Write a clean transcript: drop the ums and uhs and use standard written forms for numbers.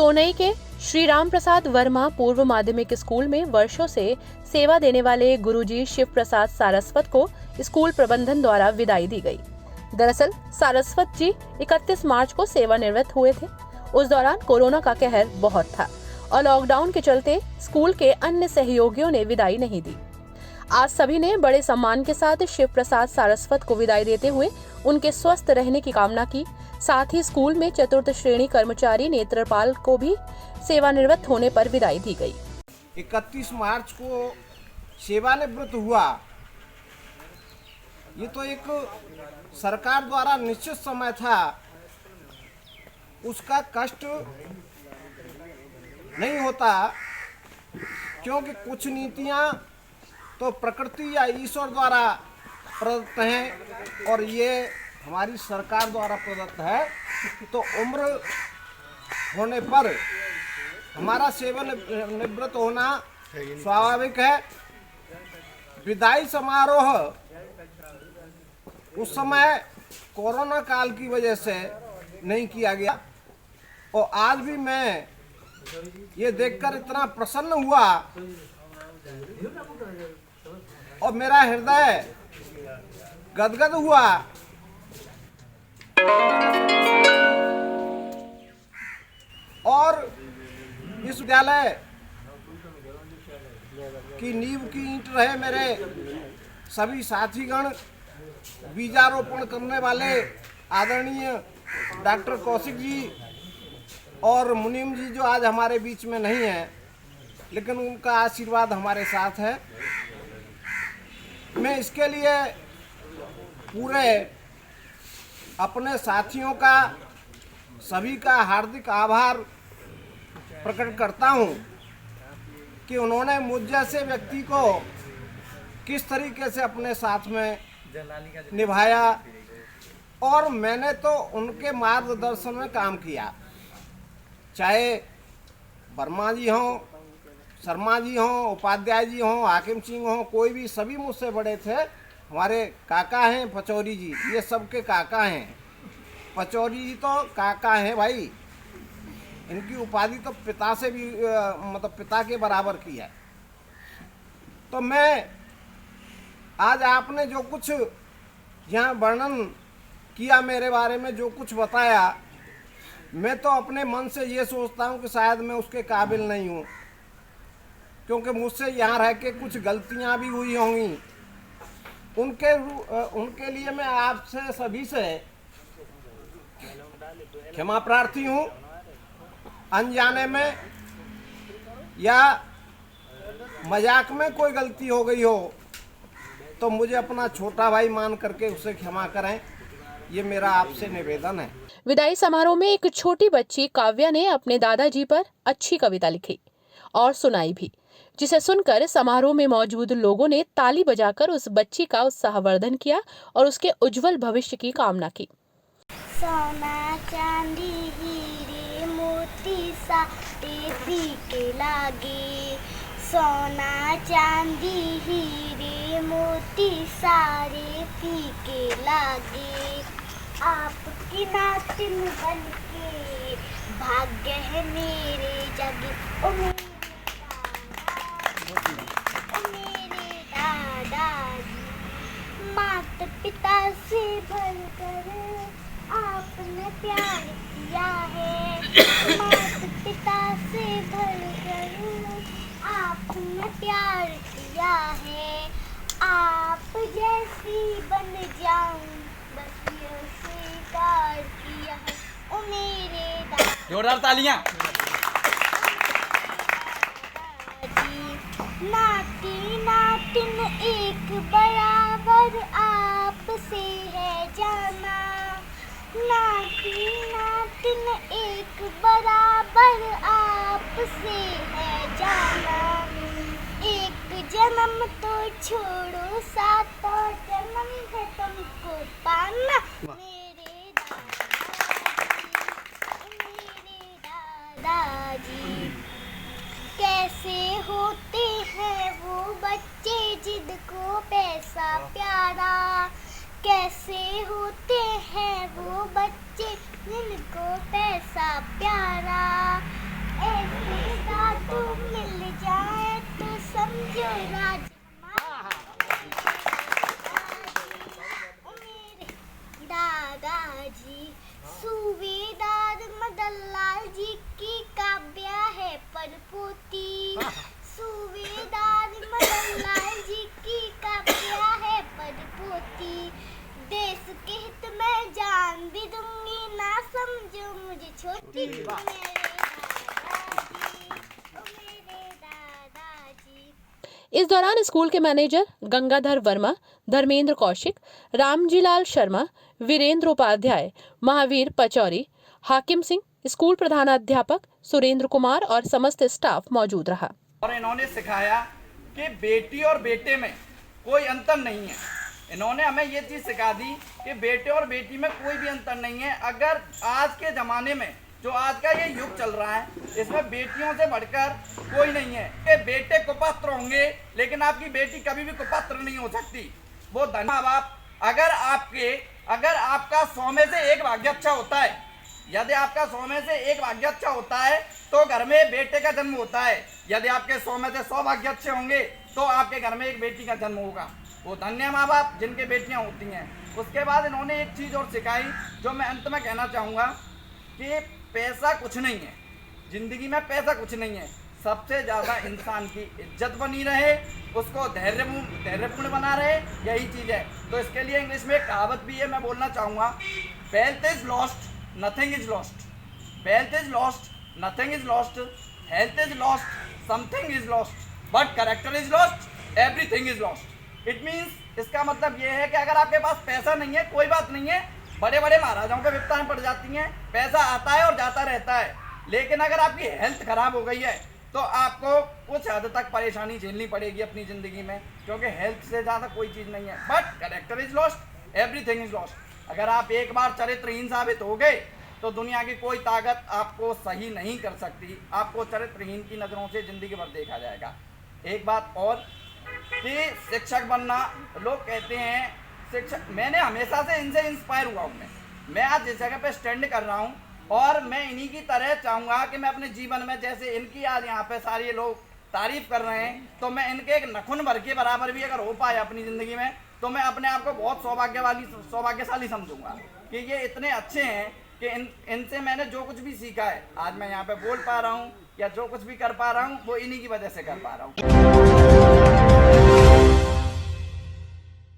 सोनई के श्री राम प्रसाद वर्मा पूर्व माध्यमिक स्कूल में वर्षों से सेवा देने वाले गुरुजी शिव प्रसाद सारस्वत को स्कूल प्रबंधन द्वारा विदाई दी गई। दरअसल सारस्वत जी 31 मार्च को सेवानिवृत्त हुए थे। उस दौरान कोरोना का कहर बहुत था और लॉकडाउन के चलते स्कूल के अन्य सहयोगियों ने विदाई नहीं दी। आज सभी ने बड़े सम्मान के साथ शिव प्रसाद सारस्वत को विदाई देते हुए उनके स्वस्थ रहने की कामना की। साथ ही स्कूल में चतुर्थ श्रेणी कर्मचारी नेत्रपाल को भी सेवानिवृत्त होने पर विदाई दी गई। 31 मार्च को सेवानिवृत्त हुआ, ये तो एक सरकार द्वारा निश्चित समय था, उसका कष्ट नहीं होता, क्योंकि कुछ नीतियां तो प्रकृति या ईश्वर द्वारा प्रदत्त हैं और ये हमारी सरकार द्वारा प्रदत्त है। तो उम्र होने पर हमारा सेवानिवृत्त होना स्वाभाविक है। विदाई समारोह उस समय कोरोना काल की वजह से नहीं किया गया और आज भी मैं ये देखकर इतना प्रसन्न हुआ और मेरा हृदय गदगद हुआ। और इस विद्यालय की नींव की ईंट रहे मेरे सभी साथीगण, बीजारोपण करने वाले आदरणीय डॉक्टर कौशिक जी और मुनीम जी, जो आज हमारे बीच में नहीं है, लेकिन उनका आशीर्वाद हमारे साथ है। मैं इसके लिए पूरे अपने साथियों का, सभी का हार्दिक आभार प्रकट करता हूं कि उन्होंने मुझ जैसे व्यक्ति को किस तरीके से अपने साथ में निभाया और मैंने तो उनके मार्गदर्शन में काम किया। चाहे वर्मा जी हों, शर्मा जी हों, उपाध्याय जी हों, हाकिम सिंह हों, कोई भी, सभी मुझसे बड़े थे। हमारे काका हैं पचौरी जी, ये सबके काका हैं। पचौरी जी तो काका हैं भाई, इनकी उपाधि तो पिता से भी मतलब पिता के बराबर की है। तो मैं आज आपने जो कुछ यहाँ वर्णन किया, मेरे बारे में जो कुछ बताया, मैं तो अपने मन से ये सोचता हूँ कि शायद मैं उसके काबिल नहीं हूँ, क्योंकि मुझसे यहाँ रह के कुछ गलतियाँ भी हुई होंगी। उनके लिए मैं आपसे सभी से क्षमा प्रार्थी हूँ। अनजाने में या मजाक में कोई गलती हो गई हो तो मुझे अपना छोटा भाई मान करके उसे क्षमा करें, ये मेरा आपसे निवेदन है। विदाई समारोह में एक छोटी बच्ची काव्या ने अपने दादाजी पर अच्छी कविता लिखी और सुनाई भी, जिसे सुनकर समारोह में मौजूद लोगों ने ताली बजाकर उस बच्ची का उत्साहवर्धन किया और उसके उज्जवल भविष्य की कामना की। सोना चांदी हीरे मोती सारे फीके लागे, सोना चांदी हीरे मोती सारे फीके लागे, आपकी नातिन बनके भाग्य है मेरे जगे। ओ मेरे दादाजी, माता पिता से भरकर आपने प्यार किया है, माता पिता से भरकर आपने प्यार किया है, आप जैसी बन जाऊं बस ये स्वीकार किया है। ओ मेरे दादाजी, जोरदार तालियां। नाती नातिन एक बराबर आपसे है जाना, नाती नातिन एक बराबर आपसे है जाना, एक जन्म तो छोड़ो सातों जन्म है तुमको पाना। मेरे दादाजी कैसे होते हैं वो बच्चे जिनको पैसा प्यारा, कैसे होते हैं वो बच्चे जिनको पैसा प्यारा, ऐसे दादू मिल जाए तो समझो राज मेरे दादाजी सूबेदार मदन लाल जी की काव्या है परपोती सूबेदार मदन लाल जी की काव्या है परपोती देश के हित में जान भी दूंगी ना समझो मुझे छोटी मेरे दादाजी। इस दौरान स्कूल के मैनेजर गंगाधर वर्मा, धर्मेंद्र कौशिक, रामजीलाल शर्मा, वीरेंद्र उपाध्याय, महावीर पचौरी, हाकिम सिंह, स्कूल प्रधानाध्यापक सुरेंद्र कुमार और समस्त स्टाफ मौजूद रहा। और इन्होंने सिखाया कि बेटी और बेटे में कोई अंतर नहीं है। इन्होंने हमें ये चीज़ सिखा दी कि बेटे और बेटी में कोई भी अंतर नहीं है। अगर आज के ज़माने में जो आज का ये युग चल रहा है, इसमें बेटियों से बढ़कर कोई नहीं है। कि बेटे कुपात्र होंगे लेकिन आपकी बेटी कभी भी कुपात्र नहीं हो सकती। वो धन्यवाद बाप, अगर आपका 100 में से एक भाग्य अच्छा होता है, यदि आपका 100 में से एक भाग्य अच्छा होता है तो घर में बेटे का जन्म होता है। यदि आपके 100 में से 100 भाग्य अच्छे होंगे तो आपके घर में एक बेटी का जन्म होगा। वो धन्य माँ बाप जिनके बेटियां होती हैं। उसके बाद इन्होंने एक चीज़ और सिखाई जो मैं अंत में कहना चाहूँगा कि पैसा कुछ नहीं है, जिंदगी में पैसा कुछ नहीं है। सबसे ज़्यादा इंसान की इज्जत बनी रहे, उसको धैर्यपूर्ण बना रहे, यही चीज़ है। तो इसके लिए इंग्लिश में एक कहावत भी है, मैं बोलना चाहूँगा, wealth is lost, nothing is lost. Wealth is lost, nothing is lost. Health is lost, something is lost. But character is lost, everything is lost. It means, इसका मतलब ये है कि अगर आपके पास पैसा नहीं है कोई बात नहीं है, बड़े बड़े महाराजाओं पे विपत्ताएं पड़ जाती हैं, पैसा आता है और जाता रहता है। लेकिन अगर आपकी हेल्थ खराब हो गई है तो आपको कुछ हद तक परेशानी झेलनी पड़ेगी अपनी ज़िंदगी में, क्योंकि हेल्थ से ज़्यादा कोई चीज़ नहीं है। But character is lost, everything is lost. अगर आप एक बार चरित्रहीन साबित हो गए तो दुनिया की कोई ताकत आपको सही नहीं कर सकती। आपको चरित्रहीन की नज़रों से ज़िंदगी भर देखा जाएगा। एक बात और कि शिक्षक बनना, लोग कहते हैं शिक्षक, मैंने हमेशा से इनसे इंस्पायर हुआ हूँ। मैं आज जिस जगह पे स्टैंड कर रहा हूँ और मैं इन्हीं की तरह चाहूँगा कि मैं अपने जीवन में, जैसे इनकी आज यहाँ पे सारे लोग तारीफ कर रहे हैं, तो मैं इनके एक नखुन भर के बराबर भी अगर हो पाए अपनी ज़िंदगी में तो मैं अपने आप को बहुत सौभाग्यशाली समझूंगा कि ये इतने अच्छे हैं कि इनसे मैंने जो कुछ भी सीखा है, आज मैं यहाँ पे बोल पा रहा हूँ या जो कुछ भी कर पा रहा हूँ वो इन्हीं की वजह से कर पा रहा हूँ।